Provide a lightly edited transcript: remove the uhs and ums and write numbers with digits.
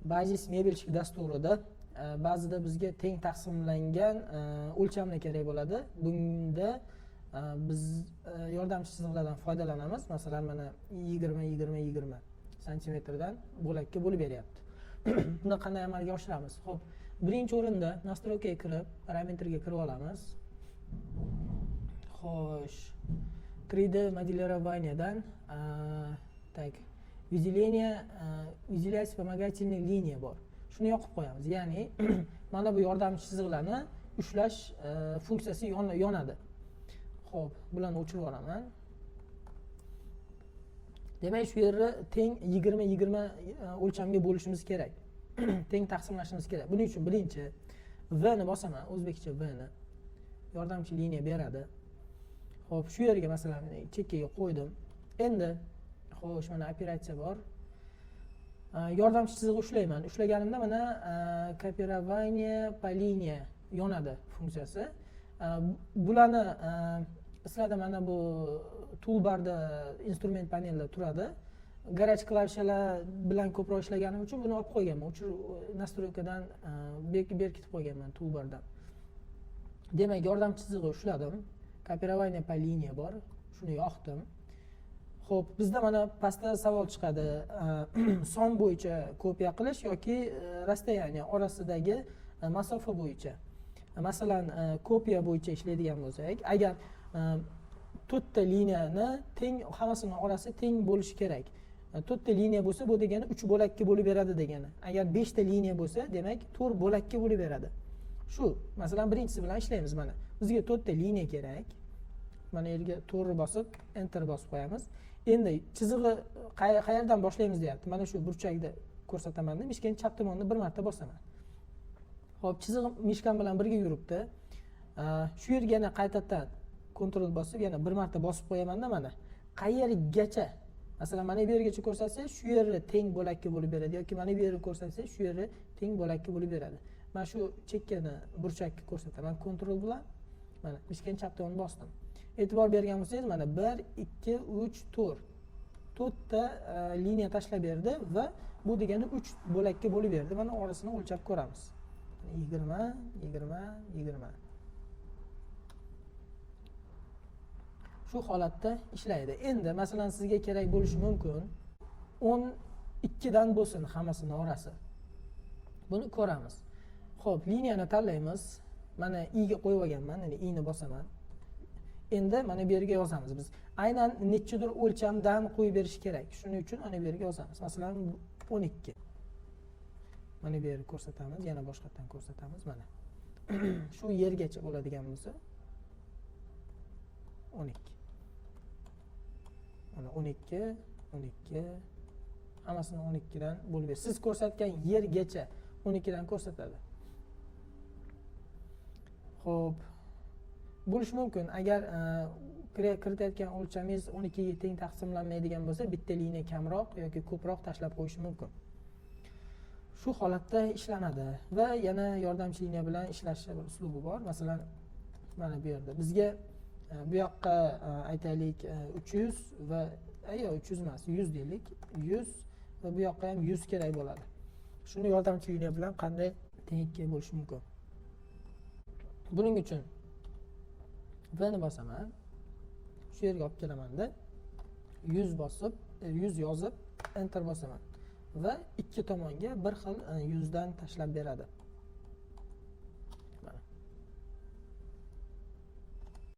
Basis mebelchik dasturida ba'zida bizga teng taqsimlangan o'lchamlar kerak bo'ladi. Bunda biz yordamchi chiziqlardan foydalanamiz. Masalan, mana 20 santimetrdan bo'lakka bo'lib beryapti. Buni qanday amalga oshiramiz? Xo'p, birinchi o'rinda настройкаga kirib, parametrga kirib olamiz. Xo'sh, 3D modelированиеdan так, выделять вспомогательные линии bor. Shuni yoqib qo'yamiz. Ya'ni mana bu yordamchi chiziqlarni ushlash funksiyasi yonadi. Xo'p, bularni o'chirib yuboraman. Demak, shu yerni teng 20 o'lchamga bo'lishimiz kerak. Teng taqsimlashimiz kerak. Buning uchun birinchi V ni bosaman, o'zbekcha V ni. Yordamchi liniya beradi. Xo'p, shu yerga masalan chekkaga qo'ydim. Endi xo'sh, mana operatsiya bor. Yordamchi chiziq ushlayman. Ushlaganimda mana копирование по линии yonadi funksiyasi. Bularni sizlarda mana bu toolbarda instrument panelda turadi. Garaj klavishalar bilan ko'proq ishlaganim uchun buni olib qo'yganman. O'chirib настройкаdan berkitib qo'yganman toolbardan. Demak, yordamchi chiziqni ushladim. Копирование по линии bor. Shuni yoqdim. Xo'p, bizda mana pastda savol chiqadi. Son bo'yicha kopiya qilish yoki расстояние orasidagi masofa bo'yicha. Masalan, kopiya bo'yicha ishlaydigan bo'lsak, agar to'rtta liniyani teng, hammasining orasi teng bo'lishi kerak. To'rtta liniya bo'lsa, bu degani 3 bo'lakka bo'lib beradi degani. Agar 5 ta liniya bo'lsa, demak 4 bo'lakka bo'lib beradi. Shu, masalan, birinchisi bilan ishlaymiz mana. Bizga 4 ta liniya kerak. Mana yerga to'g'ri bosib, enter bosib qo'yamiz. Endi chizig'i qayerdan boshlaymiz deyapti. Mana shu burchakda ko'rsataman deb, mishkani chap tomonni bir marta bosaman. Xo'p, chizig'i mishkan bilan birga yuribdi. Shu yerga yana qaytadan kontrol bosib, yana bir marta bosib qo'yaman-da mana. Qayergacha, masalan, mana bu yergacha ko'rsatsa, shu yerni teng bo'lakka bo'lib beradi yoki mana bu yerni ko'rsatsa, shu yerni teng bo'lakka bo'lib beradi. Mana shu chekkani burchakka ko'rsataman kontrol bilan. Mana mishkan chap tomonni bosdim. E'tibor bergan bo'lsangiz, mana 1 2 3 4 to'rtta liniya tashlab berdi va bu degani 3 bo'lakka bo'lib berdi. Mana orasini o'lchab ko'ramiz. 20 20. Shu holatda ishlaydi. Endi masalan sizga kerak bo'lishi mumkin 12 dan bo'lsin hammasining orasi. Buni ko'ramiz. Xo'p, liniyani tanlaymiz. Mana i ga qo'yib olganman, ya'ni i ni bosaman. Endi mana bu yerga yozamiz biz. Aynan nechidir o'lchamdan qo'yib berish kerak. Shuning uchun mana bu yerga yozamiz. Masalan, 12. Mana bu yerni ko'rsatamiz, yana boshqatdan ko'rsatamiz mana. Shu yergacha bo'ladigan bo'lsa 12. Mana 12 hammasini 12 dan bo'lib beradi. Siz ko'rsatgan yergacha 12 dan ko'rsatadi. Xo'p, bo'lishi mumkin. Agar kiritayotgan o'lchamingiz 12 ga teng taqsimlanmaydigan bo'lsa, bitta liniya kamroq yoki ko'proq tashlab qo'yish mumkin. Shu holatda ishlanadi va yana yordamchi liniya bilan ishlash uslubi bor. Masalan, mana bu yerda bizga bu yoqqa aytaylik 300 va 300 emas, 100 deylik. 100 va bu yoqqa ham 100 kerak bo'ladi. Shuni yordamchi liniya bilan qanday tenglikka bo'lish mumkin? Buning uchun V ni bosaman. Shu yerga olib kelaman-da. 100 bosib, 100 yozib enter bosaman va ikki tomonga bir xil 100 dan tashlab beradi.